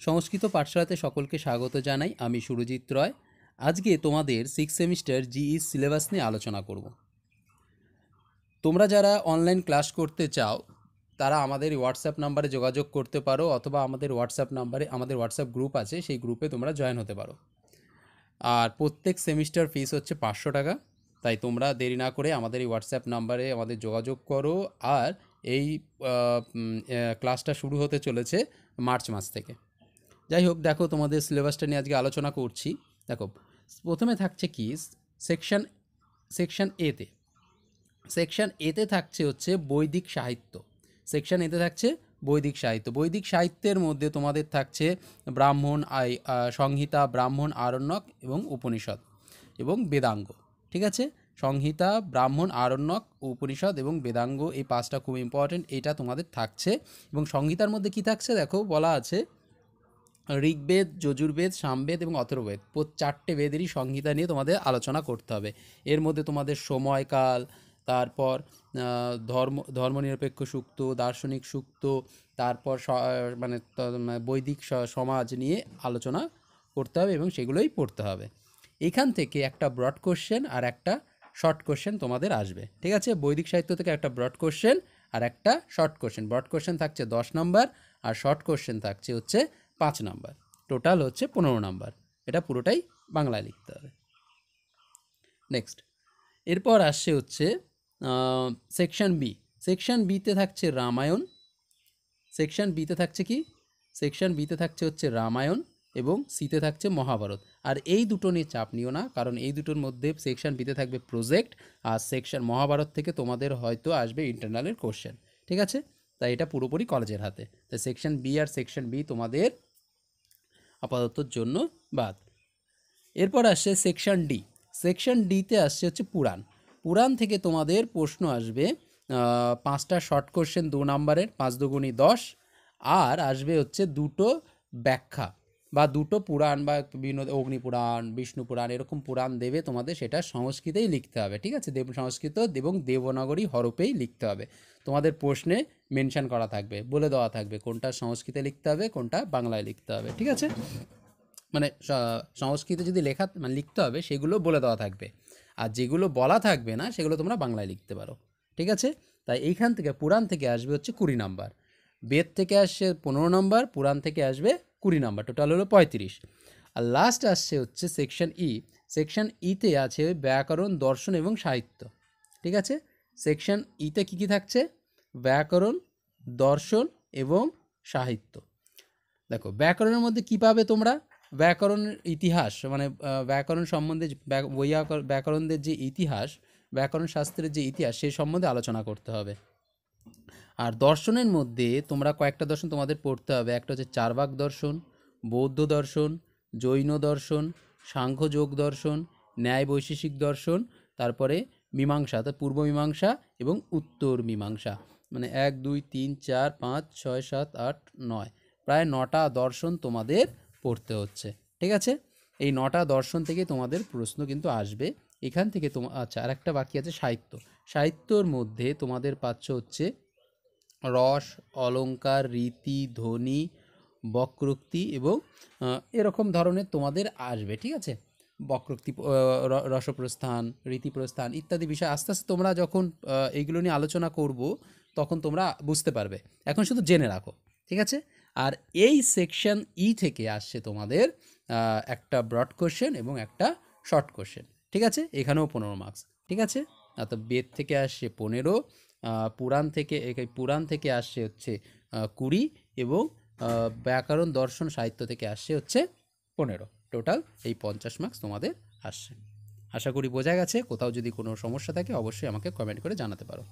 সংস্কৃত পাঠশালাতে সকলকে স্বাগত জানাই। আমি সুরজিৎ রয়। আজকে তোমাদের 6 সেমিস্টার জিই সিলেবাস নিয়ে আলোচনা করব। তোমরা যারা অনলাইন ক্লাস করতে চাও তারা আমাদের হোয়াটসঅ্যাপ নাম্বারে যোগাযোগ করতে পারো, অথবা আমাদের হোয়াটসঅ্যাপ নাম্বারে আমাদের হোয়াটসঅ্যাপ গ্রুপ আছে, সেই গ্রুপে তোমরা জয়েন হতে পারো। আর প্রত্যেক সেমিস্টার ফিস হচ্ছে 500 টাকা। তাই তোমরা দেরি না করে আমাদের এই হোয়াটসঅ্যাপ নাম্বারে আমাদের যোগাযোগ করো। আর এই ক্লাসটা শুরু হতে চলেছে মার্চ মাস থেকে। যাই হোক, দেখো তোমাদের সিলেবাসটা নিয়ে আজকে আলোচনা করছি। দেখো, প্রথমে থাকছে কি সেকশন এতে। সেকশন এতে থাকছে হচ্ছে বৈদিক সাহিত্য। সেকশন এতে থাকছে বৈদিক সাহিত্য। বৈদিক সাহিত্যের মধ্যে তোমাদের থাকছে ব্রাহ্মণ, সংহিতা, ব্রাহ্মণ, আরণ্যক এবং উপনিষদ এবং বেদাঙ্গ। ঠিক আছে, সংহিতা, ব্রাহ্মণ, আরণ্যক, উপনিষদ এবং বেদাঙ্গ, এই পাঁচটা খুব ইম্পর্টেন্ট, এটা তোমাদের থাকছে। এবং সংহিতার মধ্যে কি থাকছে দেখো, বলা আছে ঋগ্বেদ, যজুর্বেদ, সামবেদ এবং অথর্ববেদ, চারটে বেদেরই সংহিতা নিয়ে তোমাদের আলোচনা করতে হবে। এর মধ্যে তোমাদের সময়কাল, তারপর ধর্মনিরপেক্ষ সূক্ত, দার্শনিক সূক্ত, তারপর বৈদিক সমাজ নিয়ে আলোচনা করতে হবে এবং সেগুলোই পড়তে হবে। এখান থেকে একটা ব্রড কোশ্চেন আর একটা শর্ট কোশ্চেন তোমাদের আসবে। ঠিক আছে, বৈদিক সাহিত্য থেকে একটা ব্রড কোশ্চেন আর একটা শর্ট কোশ্চেন। ব্রড কোশ্চেন থাকছে 10 নম্বর আর শর্ট কোশ্চেন থাকছে হচ্ছে 5 নাম্বার। টোটাল হচ্ছে 15 নাম্বার। এটা পুরোটাই বাংলায় লিখতে হবে। নেক্সট, এরপর আসছে হচ্ছে সেকশন বি। সেকশন বিতে থাকছে রামায়ণ। সেকশন বিতে থাকছে কি, সেকশন বিতে থাকছে হচ্ছে রামায়ণ এবং সিতে থাকছে মহাভারত। আর এই দুটো নিয়ে চাপ নিও না, কারণ এই দুটোর মধ্যে সেকশন বিতে থাকবে প্রজেক্ট, আর সেকশন মহাভারত থেকে তোমাদের হয়তো আসবে ইন্টারনালের কোশ্চেন। ঠিক আছে, তাই এটা পুরোপুরি কলেজের হাতে। তাই সেকশন বি আর সেকশন বি তোমাদের আপাততর জন্য বাদ। এরপর আসছে সেকশন ডি। সেকশন ডিতে আসছে হচ্ছে পুরাণ। পুরাণ থেকে তোমাদের প্রশ্ন আসবে 5টা শর্ট কোশ্চেন 2 নাম্বারের, 5 দুগুণী 10, আর আসবে হচ্ছে 2টো ব্যাখ্যা বা 2টো পুরাণ বা বিভিন্ন অগ্নিপুরাণ, বিষ্ণু পুরাণ, এরকম পুরাণ দেবে তোমাদের, সেটা সংস্কৃতেই লিখতে হবে। ঠিক আছে, সংস্কৃত এবং দেবনাগরী হরফেই লিখতে হবে। তোমাদের প্রশ্নে মেনশন করা থাকবে, বলে দেওয়া থাকবে কোনটা সংস্কৃতে লিখতে হবে, কোনটা বাংলায় লিখতে হবে। ঠিক আছে, মানে সংস্কৃতে যদি লিখতে হবে সেগুলো বলে দেওয়া থাকবে, আর যেগুলো বলা থাকবে না সেগুলো তোমরা বাংলায় লিখতে পারো। ঠিক আছে, তাই এইখান থেকে পুরাণ থেকে আসবে হচ্ছে 20 নাম্বার, বেদ থেকে আসছে 15 নাম্বার, পুরাণ থেকে আসবে 20 নাম্বার, টোটাল হলো 35। আর লাস্ট আসছে হচ্ছে সেকশন ই। সেকশন ইতে আছে ব্যাকরণ, দর্শন এবং সাহিত্য। ঠিক আছে, সেকশন ইতে কী কী থাকছে, ব্যাকরণ, দর্শন এবং সাহিত্য। দেখো, ব্যাকরণের মধ্যে কী পাবে তোমরা, ব্যাকরণের ইতিহাস, মানে ব্যাকরণ সম্বন্ধে ব্যাকরণদের যে ইতিহাস, ব্যাকরণ শাস্ত্রের যে ইতিহাস, সেই সম্বন্ধে আলোচনা করতে হবে। আর দর্শনের মধ্যে তোমরা কয়েকটা দর্শন তোমাদের পড়তে হবে। একটা হচ্ছে চার্বাক দর্শন, বৌদ্ধ দর্শন, জৈন দর্শন, সাংখ্যযোগ দর্শন, ন্যায় বৈশেষিক দর্শন, তারপরে মীমাংসা, অর্থাৎ পূর্ব মীমাংসা এবং উত্তর মীমাংসা, মানে 1 2 3 4 5 6 7 8 9, প্রায় 9টা দর্শন তোমাদের পড়তে হচ্ছে। ঠিক আছে, এই 9টা দর্শন থেকে তোমাদের প্রশ্ন কিন্তু আসবে। এখান থেকে আচ্ছা, আর একটা বাকি আছে সাহিত্য। সাহিত্যর মধ্যে তোমাদের পাচ্ছ হচ্ছে রস, অলঙ্কার, রীতি, ধ্বনি, বক্রোক্তি এবং এরকম ধরনের তোমাদের আসবে। ঠিক আছে, বক্রোক্তি, রসপ্রস্থান, রীতিপ্রস্থান ইত্যাদি বিষয় আস্তে আস্তে তোমরা যখন এইগুলো নিয়ে আলোচনা করব তখন তোমরা বুঝতে পারবে। এখন শুধু জেনে রাখো। ঠিক আছে, আর এই সেকশন ই থেকে আসছে তোমাদের একটা ব্রড কোশ্চেন এবং একটা শর্ট কোশ্চেন। ঠিক আছে, এখানেও 15 মার্কস। ঠিক আছে, তো বেদ থেকে আসছে 15, পুরাণ থেকে আসছে হচ্ছে 20 এবং ব্যাকরণ, দর্শন, সাহিত্য থেকে আসছে হচ্ছে 15। টোটাল এই 50 মার্কস তোমাদের আসছে। আশা করি বোঝা গেছে। কোথাও যদি কোনো সমস্যা থাকে অবশ্যই আমাকে কমেন্ট করে জানাতে পারো।